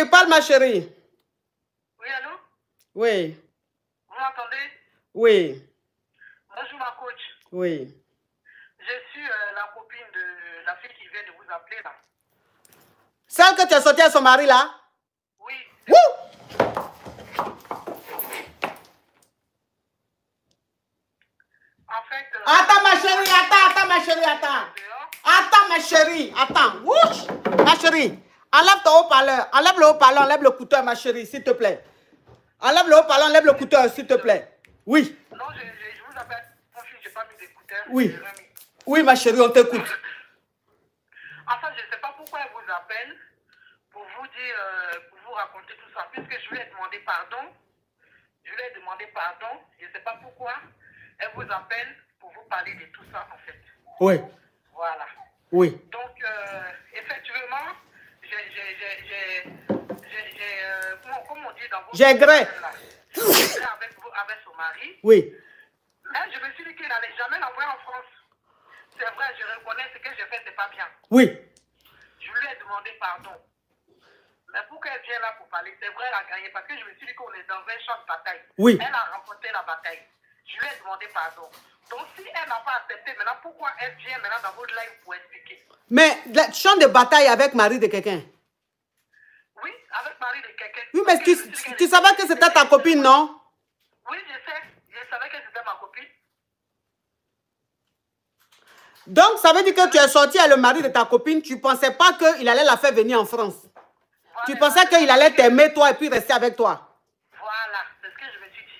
Oui, parle ma chérie. Oui, allô? Oui. Vous m'entendez? Oui. Bonjour ma coach. Oui. Je suis la copine de la fille qui vient de vous appeler là. Celle que tu as sortie à son mari là? Oui. Wouh! En fait... Attends ma chérie, attends ma chérie, attends. Attends ma chérie, attends. Wouch! Ma chérie, enlève ton haut-parleur, enlève le haut-parleur, enlève le couteau ma chérie, s'il te plaît. Enlève le haut-parleur, enlève le couteau, s'il te plaît. Oui. Non, je vous appelle. Mon fils, je n'ai pas mis d'écouteurs. Oui. Oui ma chérie, on t'écoute. Enfin, je ne sais pas pourquoi elle vous appelle pour vous dire, pour vous raconter tout ça, puisque je lui ai demandé pardon. Je lui ai demandé pardon. Je ne sais pas pourquoi elle vous appelle pour vous parler de tout ça, en fait. Oui. Voilà. Oui. Donc, effectivement, comment on dit dans vos... J'ai gré. Avec son mari. Oui. Mais je me suis dit qu'il n'allait jamais l'envoyer en France. C'est vrai, je reconnais ce que j'ai fait, c'est pas bien. Oui. Je lui ai demandé pardon. Mais pour qu'elle vienne là pour parler, c'est vrai, elle a gagné. Parce que je me suis dit qu'on est dans un champ de bataille. Oui. Elle a remporté la bataille. Je lui ai demandé pardon. Donc si elle n'a pas accepté, maintenant pourquoi elle vient maintenant dans votre live pour expliquer? Mais le champ de bataille avec mari de quelqu'un? Oui, avec mari de quelqu'un. Oui, mais tu savais que c'était ta copine, non? Oui, je sais. Je savais que c'était ma copine. Donc, ça veut dire que tu es sorti avec le mari de ta copine, tu ne pensais pas qu'il allait la faire venir en France. Voilà, tu pensais qu'il allait t'aimer, toi, et puis rester avec toi. Voilà, c'est ce que je me suis dit.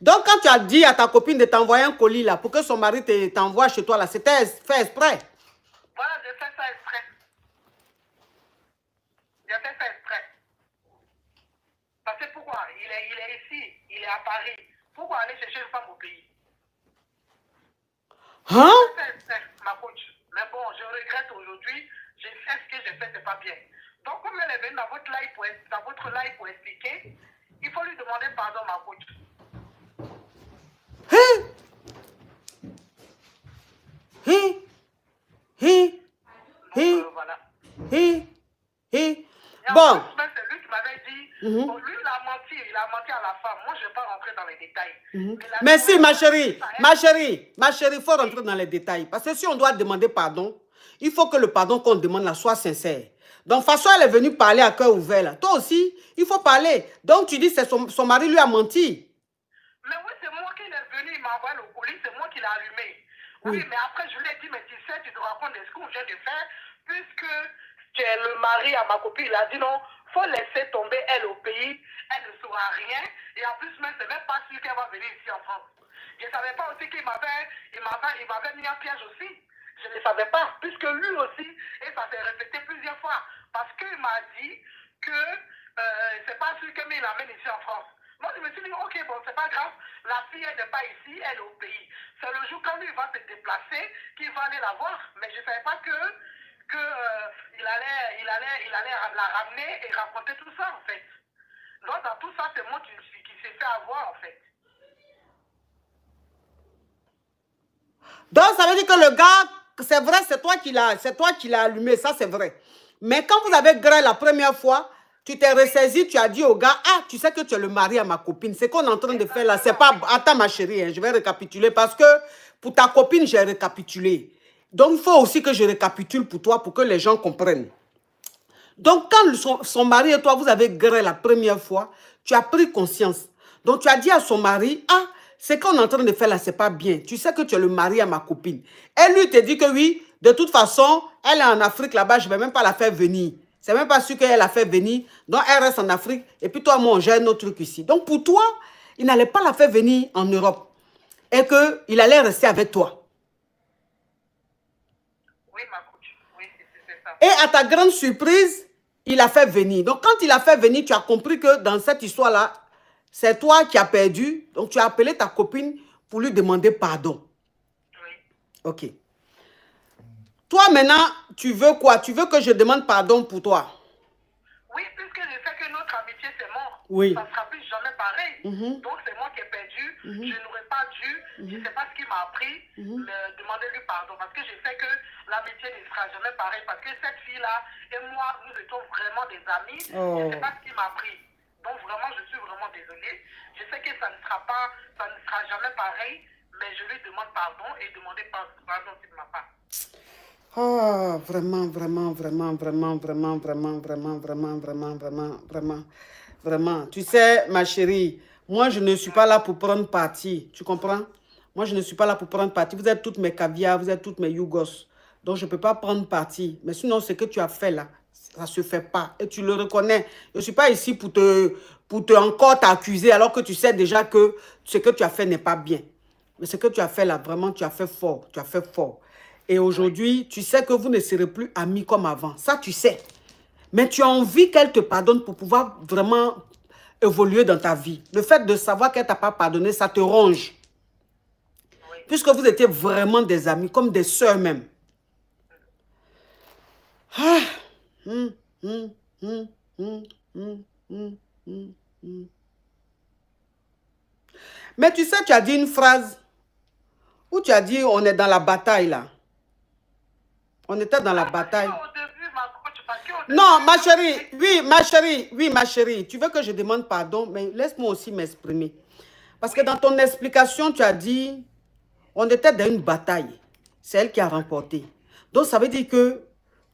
Donc, quand tu as dit à ta copine de t'envoyer un colis, là, pour que son mari t'envoie chez toi, là, c'était fait exprès. Voilà, j'ai fait ça exprès. J'ai fait ça exprès. Parce que pourquoi? Il est ici, il est à Paris. Pourquoi aller chercher une femme au pays? Hein? J'ai fait exprès, ma coach. Mais bon, je regrette aujourd'hui. J'ai fait ce que j'ai fait, c'est pas bien. Donc, comme elle est venue dans votre live pour expliquer, il faut lui demander pardon, ma coach. Voilà. Bon. C'est lui qui m'avait dit, bon, lui, il a menti à la femme. Moi, je ne vais pas rentrer dans les détails. Merci, ma chérie, il faut rentrer dans les détails. Parce que si on doit demander pardon, il faut que le pardon qu'on demande là soit sincère. Donc, de toute façon, elle est venue parler à cœur ouvert là. Toi aussi, il faut parler. Donc, tu dis que son mari lui a menti. Mais oui, c'est moi qui l'ai venu, il m'a envoyé le colis, c'est moi qui l'ai allumé. Oui, mais après, je lui ai dit, mais tu sais, tu te rends compte de ce qu'on vient de faire, puisque tu es le mari à ma copine, il a dit non, il faut laisser tomber elle au pays, elle ne saura rien, et en plus, même, c'est même pas sûr qu'elle va venir ici en France. Je ne savais pas aussi qu'il m'avait mis un piège aussi. Je ne savais pas, puisque lui aussi, et ça s'est répété plusieurs fois, parce qu'il m'a dit que c'est pas sûr qu'il l'amène ici en France. Moi, je me suis dit, ok, bon, c'est pas grave, la fille, elle n'est pas ici, elle est au pays. C'est le jour quand lui va se déplacer qu'il va aller la voir. Mais je ne savais pas il allait la ramener et raconter tout ça, en fait. Donc, dans tout ça, c'est moi qui s'est fait avoir, en fait. Donc, ça veut dire que le gars, c'est vrai, c'est toi qui l'as allumé, ça c'est vrai. Mais quand vous avez gré la première fois, tu t'es ressaisi, tu as dit au gars, ah, tu sais que tu es le mari à ma copine. Ce qu'on est en train de faire là, c'est pas... Attends ma chérie, hein, je vais récapituler parce que pour ta copine, j'ai récapitulé. Donc, il faut aussi que je récapitule pour toi, pour que les gens comprennent. Donc, quand son mari et toi, vous avez gré la première fois, tu as pris conscience. Donc, tu as dit à son mari, ah, ce qu'on est en train de faire là, c'est pas bien. Tu sais que tu es le mari à ma copine. Elle lui te dit que oui, de toute façon, elle est en Afrique là-bas, je ne vais même pas la faire venir. C'est même pas sûr qu'elle a fait venir. Donc, elle reste en Afrique. Et puis, toi, moi, on gère notre truc ici. Donc, pour toi, il n'allait pas la faire venir en Europe. Et qu'il allait rester avec toi. Oui, ma coach. Oui, c'est ça. Et à ta grande surprise, il a fait venir. Donc, quand il a fait venir, tu as compris que dans cette histoire-là, c'est toi qui as perdu. Donc, tu as appelé ta copine pour lui demander pardon. Oui. Ok. Toi, maintenant, tu veux quoi? Tu veux que je demande pardon pour toi? Oui, puisque je sais que notre amitié, c'est mort. Oui. Ça ne sera plus jamais pareil. Donc, c'est moi qui ai perdu. dû, je n'aurais pas dû, je ne sais pas ce qui m'a appris, demander-lui pardon. Parce que je sais que l'amitié ne sera jamais pareille. Parce que cette fille-là et moi, nous étions vraiment des amis. Je ne sais pas ce qui m'a appris. Donc vraiment, je suis vraiment désolée. Je sais que ça ne sera jamais pareil, mais je lui demande pardon et demander pardon aussi de ma part. Oh, vraiment, vraiment, vraiment, vraiment, vraiment, vraiment, vraiment, vraiment, vraiment, vraiment, vraiment, vraiment. Tu sais, ma chérie, moi, je ne suis pas là pour prendre parti. Tu comprends? Moi, je ne suis pas là pour prendre parti. Vous êtes toutes mes caviars, vous êtes toutes mes yougos. Donc, je ne peux pas prendre parti. Mais sinon, ce que tu as fait là, ça ne se fait pas. Et tu le reconnais. Je ne suis pas ici pour te encore t'accuser alors que tu sais déjà que ce que tu as fait n'est pas bien. Mais ce que tu as fait là, vraiment, tu as fait fort. Tu as fait fort. Et aujourd'hui, tu sais que vous ne serez plus amis comme avant. Ça, tu sais. Mais tu as envie qu'elle te pardonne pour pouvoir vraiment évoluer dans ta vie. Le fait de savoir qu'elle ne t'a pas pardonné, ça te ronge. Oui. Puisque vous étiez vraiment des amis, comme des sœurs même. Ah. Mais tu sais, tu as dit une phrase où tu as dit on est dans la bataille là. On était dans la bataille. Non, ma chérie, oui, ma chérie, tu veux que je demande pardon, mais laisse-moi aussi m'exprimer. Parce que dans ton explication, tu as dit, on était dans une bataille. C'est elle qui a remporté. Donc, ça veut dire que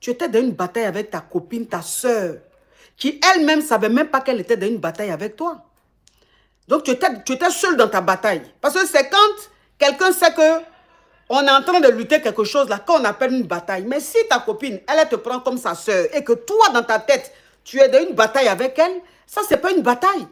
tu étais dans une bataille avec ta copine, ta soeur, qui elle-même ne savait même pas qu'elle était dans une bataille avec toi. Donc, tu étais seule dans ta bataille. Parce que c'est quand quelqu'un sait que on est en train de lutter quelque chose là, qu'on appelle une bataille. Mais si ta copine, elle te prend comme sa soeur et que toi, dans ta tête, tu es dans une bataille avec elle, ça, c'est pas une bataille.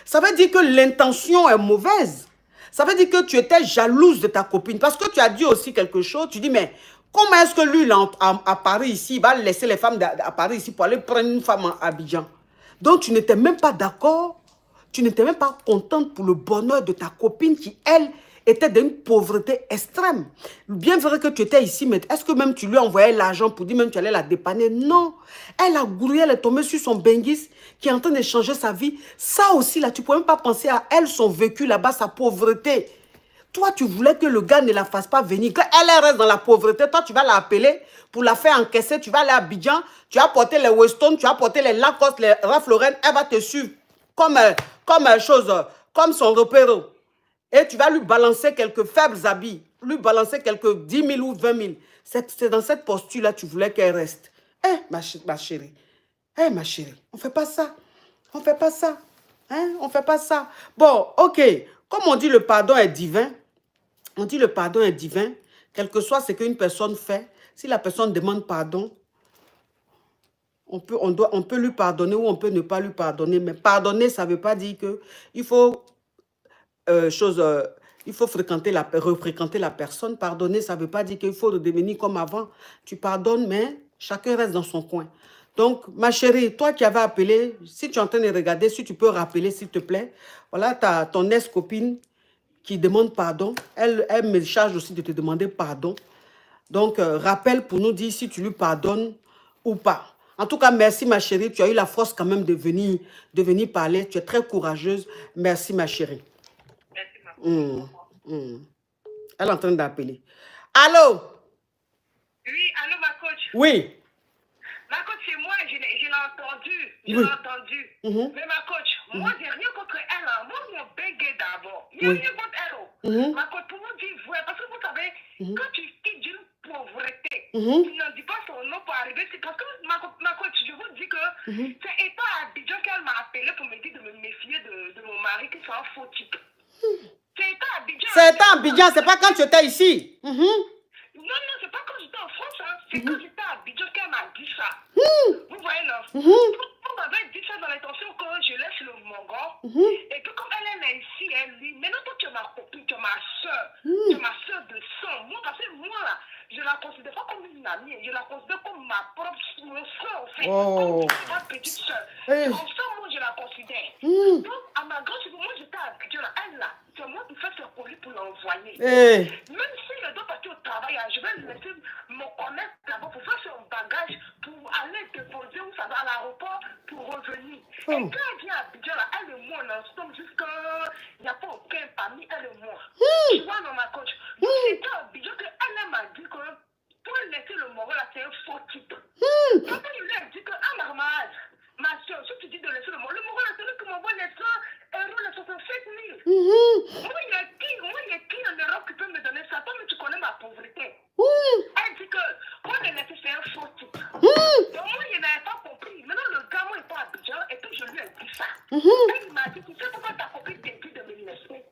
Ça veut dire que l'intention est mauvaise. Ça veut dire que tu étais jalouse de ta copine. Parce que tu as dit aussi quelque chose. Tu dis, mais comment est-ce que lui, là, à Paris, ici, il va laisser les femmes à Paris, ici, pour aller prendre une femme à Abidjan? Donc, tu n'étais même pas d'accord. Tu n'étais même pas contente pour le bonheur de ta copine qui, elle, était d'une pauvreté extrême. Bien vrai que tu étais ici, mais est-ce que même tu lui envoyais l'argent pour dire même que tu allais la dépanner? Non. Elle a gouré, elle est tombée sur son benguis qui est en train de changer sa vie. Ça aussi, là, tu ne peux même pas penser à elle, son vécu là-bas, sa pauvreté. Toi, tu voulais que le gars ne la fasse pas venir. Quand elle reste dans la pauvreté, toi, tu vas l'appeler pour la faire encaisser. Tu vas aller à Abidjan, tu vas porter les Weston, tu vas porter les Lacoste, les Ralph Lauren. Elle va te suivre comme son repère. Et tu vas lui balancer quelques faibles habits, lui balancer quelques 10 000 ou 20 000. C'est dans cette posture-là que tu voulais qu'elle reste. Eh, ma chérie. Eh, ma chérie, on ne fait pas ça. On ne fait pas ça. Hein? On ne fait pas ça. Bon, ok. Comme on dit le pardon est divin, on dit le pardon est divin, quel que soit ce qu'une personne fait, si la personne demande pardon, on peut lui pardonner ou on peut ne pas lui pardonner. Mais pardonner, ça ne veut pas dire qu'il faut... il faut refréquenter la personne. Pardonner, ça ne veut pas dire qu'il faut redevenir comme avant. Tu pardonnes, mais chacun reste dans son coin. Donc, ma chérie, toi qui avais appelé, si tu es en train de regarder, si tu peux rappeler, s'il te plaît, voilà, tu as ton ex-copine qui demande pardon. Elle me charge aussi de te demander pardon. Donc, rappelle pour nous dire si tu lui pardonnes ou pas. En tout cas, merci ma chérie. Tu as eu la force quand même de venir parler. Tu es très courageuse. Merci ma chérie. Elle est en train d'appeler. Allô? Oui, allô, ma coach? Oui. Ma coach, c'est moi, je l'ai entendu. Je l'ai entendu. Mais ma coach, moi, j'ai rien contre elle. Hein. Moi, mon bégué d'abord. Il n'y a rien contre elle. Ma coach, pour vous dire vrai, parce que vous savez, quand tu quittes d'une pauvreté, tu n'en dis pas son nom pour arriver. Parce que ma coach, je vous dis que c'est étant à Abidjan qu'elle m'a appelé pour me dire de me méfier de mon mari qui soit un faux type. C'est étant à Abidjan. C'est étant à Abidjan, c'est pas quand tu étais ici. Non, non, c'est pas quand j'étais en France, hein. C'est quand j'étais à Abidjan qu'elle m'a dit ça. Vous voyez, là. On m'avait dit ça dans l'intention que je laisse mon gars. Et que comme elle est ici, elle dit, maintenant toi tu es ma copine, tu es ma soeur. Tu es ma soeur de sang. Moi, parce que moi, là, je la considère pas comme une amie. Je la considère comme ma propre soeur, en fait. Comme ma petite soeur. Comme ça, moi, je la considère. Donc, à ma grande, moi, j'étais à Abidjan, là. Elle, là, c'est moi qui fais ce colis pour l'envoyer. Même si elle doit partir au travail, je vais le laisser me connaître d'abord pour faire son bagage, pour aller déposer où ça va à l'aéroport pour revenir. Et quand elle vient à Abidjan, là, elle et moi, on est ensemble jusqu'à... Il n'y a pas aucun pas. Tu vois, non, ma coach. Donc, c'était un bijou qu'elle m'a dit que pour laisser le Moro, là, c'est un faux titre. Donc, je lui ai dit que, ah, ma soeur, si tu dis de laisser le Moro, là, c'est lui qui m'envoie les 100 euros, les 67 000. Moi, il y a qui en Europe qui peut me donner ça? Toi, mais tu connais ma pauvreté. Elle dit que, pour le laisser, c'est un faux titre. Donc, moi, il n'avait pas compris. Maintenant, le gars, moi, il est pas à Abidjan, et puis je lui ai dit ça. Elle m'a dit, tu sais pourquoi ta copine t'a dit de me laisser?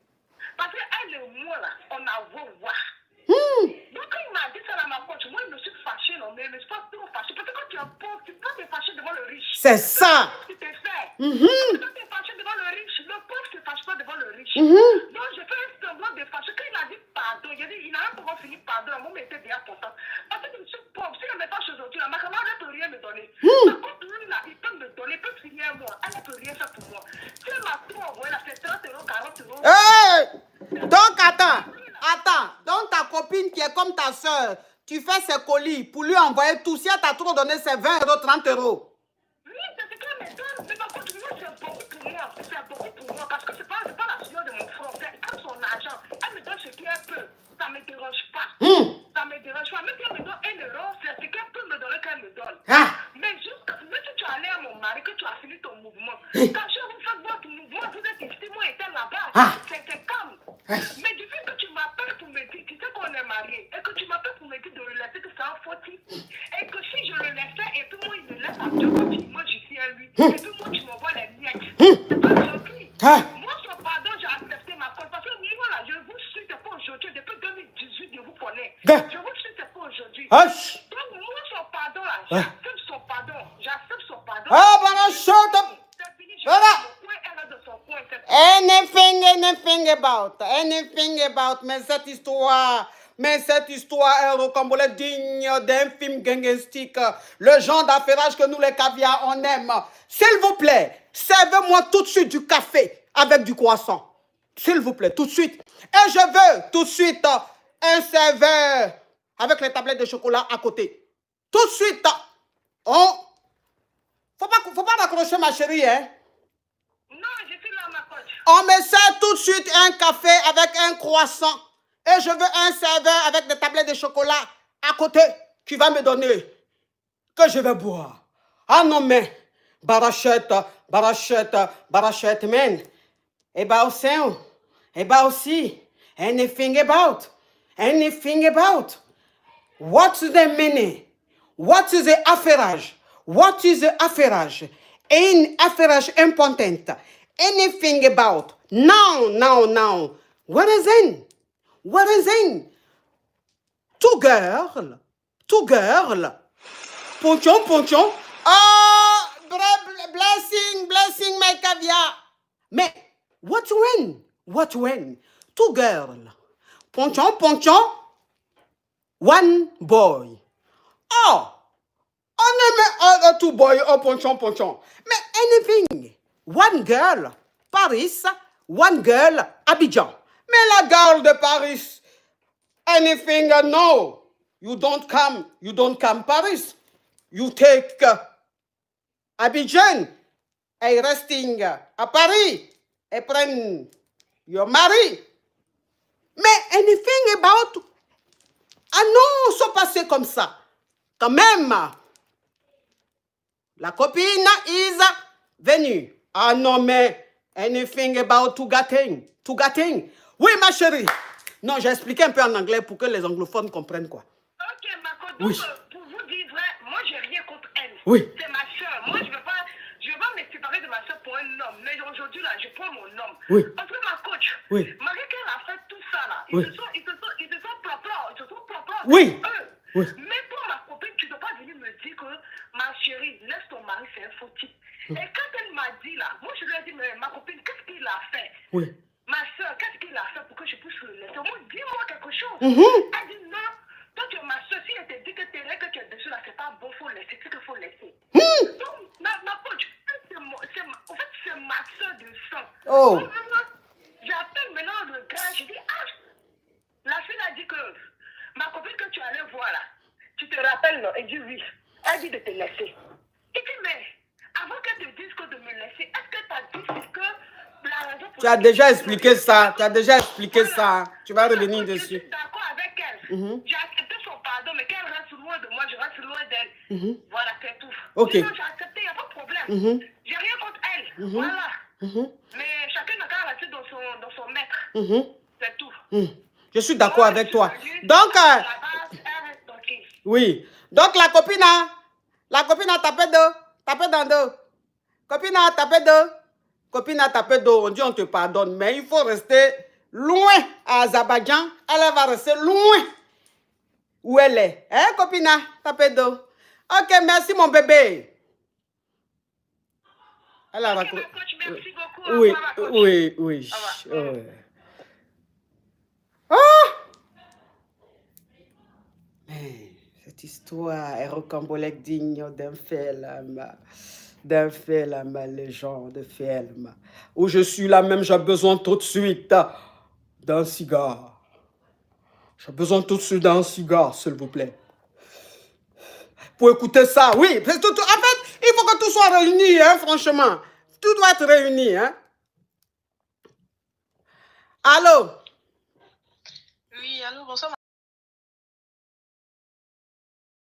Parce qu'elle et moi, là, on a beau voir. Donc, quand il m'a dit ça dans ma poche, moi, je me suis fâchée, non, mais je ne suis pas trop fâchée. Parce que quand tu es pauvre, tu peux te fâcher devant le riche. C'est ça. Tu te fais. Quand tu es fâché devant le riche, le pauvre ne se fâche pas devant le riche. Donc, j'ai fait un semblant de fâcher. Quand il a dit pardon, il a dit, il n'a pas encore fini pardon. Moi, il était déjà content. Parce que je suis pauvre. Si je me fâche aujourd'hui, ma camarade ne peut rien me donner. Par contre, lui, là, il peut me donner, il peut signer un mois. Elle ne peut rien faire pour moi. Si elle m'a tout envoyé, là, c'est 30 euros, 40 euros. Hey! Donc, attends. Donc, ta copine qui est comme ta soeur, tu fais ses colis pour lui envoyer tout. Si elle t'a trop donné, c'est 20 euros, 30 euros. Oui, c'est ce qu'elle me donne. Mais par contre, moi, c'est beaucoup pour moi. C'est beaucoup pour moi. Parce que c'est pas la sueur de mon frère. C'est comme son argent. Elle me donne ce qu'elle peut. Ça ne me dérange pas. Ça ne me dérange pas. Même si elle me donne 1 euro, c'est ce qu'elle peut me donner qu'elle me donne. Mais juste, même si tu es allé à mon mari, que tu as fini ton mouvement, quand je vous fais votre mouvement, vous êtes ici, moi, j'étais là-bas. C'est calme. Mais du fait que tu m'appelles pour me dire, tu sais qu'on est mariés, et que tu m'appelles pour me dire de le laisser, que c'est un fautif, et que si je le laissais, et puis moi, il me laisse à deux, moi, je suis à lui, et puis moi, tu m'envoies les miettes. C'est pas gentil. Moi, son pardon, j'ai accepté ma cause, parce que voilà, je vous suis, c'est pas aujourd'hui, depuis 2018, je vous connais. Je vous suis, c'est pas aujourd'hui. Donc, moi, son pardon, là, j'accepte son pardon. J'accepte son pardon. Ah, voilà, shut up. Voilà. Anything about, mais cette histoire est rocambolesque digne d'un film gangster, le genre d'affairage que nous les caviars on aime. S'il vous plaît, servez-moi tout de suite du café avec du croissant. S'il vous plaît, tout de suite. Et je veux tout de suite un serveur avec les tablettes de chocolat à côté. Tout de suite. Faut pas raccrocher ma chérie, hein. Non, je suis là, ma coach. On me sert tout de suite un café avec un croissant. Et je veux un serveur avec des tablettes de chocolat à côté qui va me donner. Que je vais boire. Ah non, mais. Barachette, man. Et bah aussi. Anything about. What's the meaning? What is the affairage? What is the affairage? In affairage important. Anything about. Now. What is in? Two girl. Ponchon. Ah, blessing, my caviar. Mais, what when? Two girl. Ponchon. One boy. Oh. On aime two boy or ponchon. Mais anything. One girl, Paris. One girl, Abidjan. Mais la girl de Paris. Anything, no. You don't come Paris. You take Abidjan. Et resting à Paris. Et prenne your mari. Mais anything about. Ah non, ça passait comme ça. Quand même. La copine is venue. Ah non, mais anything about Tougating. Oui, ma chérie. Non, j'ai expliqué un peu en anglais pour que les anglophones comprennent quoi. Ok, ma coach, donc, pour vous dire vrai, moi, j'ai rien contre elle. Oui. C'est ma soeur. Moi, je ne vais pas me séparer de ma soeur pour un homme. Mais aujourd'hui, là, je prends mon homme. Oui. Parce que ma coach, malgré qu'elle a fait tout ça, là, ils se sont propres. Oui. Oui. Mais pour ma copine, tu ne dois pas venir me dire que ma chérie, laisse ton mari, c'est un faux type. Et quand elle m'a dit là, moi je lui ai dit, mais ma copine, qu'est-ce qu'il a fait? Oui. Ma soeur, qu'est-ce qu'il a fait pour que je puisse le laisser? Moi, dis-moi quelque chose. Elle dit non, toi tu es ma soeur, si elle te dit que tes règles que tu es dessus là, c'est pas bon, faut laisser, c'est qu'il faut laisser. Donc, ma coach, en fait, c'est ma soeur de sang. Oh. J'appelle maintenant le gars, je dis, la fille a dit que ma copine que tu allais voir là, tu te rappelles, non? Elle dit oui. Elle dit de te laisser. Il dit, mais avant qu'elle te dise que de me laisser, est-ce que tu as dit que la raison pour Tu as déjà expliqué ça. Tu as déjà expliqué ça. Tu vas revenir dessus. Je suis d'accord avec elle. J'ai accepté son pardon, mais qu'elle reste loin de moi, je reste loin d'elle. Voilà, c'est tout. Ok. Sinon, j'ai accepté, il n'y a pas de problème. J'ai rien contre elle. Voilà. Mais chacun n'a qu'à rester dans son maître. C'est tout. Je suis d'accord avec toi. Donc, oui. Donc, la copine a tapé deux. Tapé dans deux. Copine a tapé deux. Copine a tapé deux. On dit on te pardonne. Mais il faut rester loin à Azerbaïdjan. Elle va rester loin où elle est. Hein, copine a tapé deux. Ok, merci mon bébé. Elle a raconté. Merci beaucoup. Oui, oui, oui. Oh! Mais cette histoire est rocambolesque, digne d'un film, légende film. Où je suis là même, j'ai besoin tout de suite d'un cigare. J'ai besoin tout de suite d'un cigare, s'il vous plaît. Pour écouter ça, oui. En fait, il faut que tout soit réuni, hein, franchement. Tout doit être réuni, hein. Allô? Oui, allô, bonsoir.